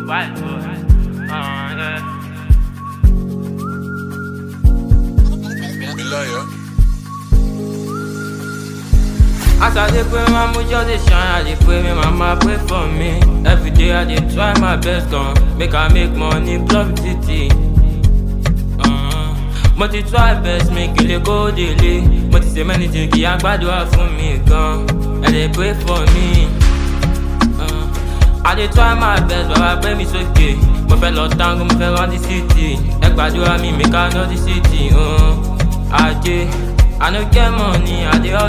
White boy. Yeah. As I dey pray, my mood just dey shine. I dey pray, my mama pray for me. Every day I dey try my best, make I make money, love city. Mo ti try best, make it go daily. Mo ti say many things, kí a gbàdúrà fún mi gan. And they pray for me. I dey try my best, baba pray me sókè. Mo fẹ́ lọ tango, mo fẹ́ run the city. Ẹ gbàdúrà mi, make I know the city. Ajé, I no get money, I dey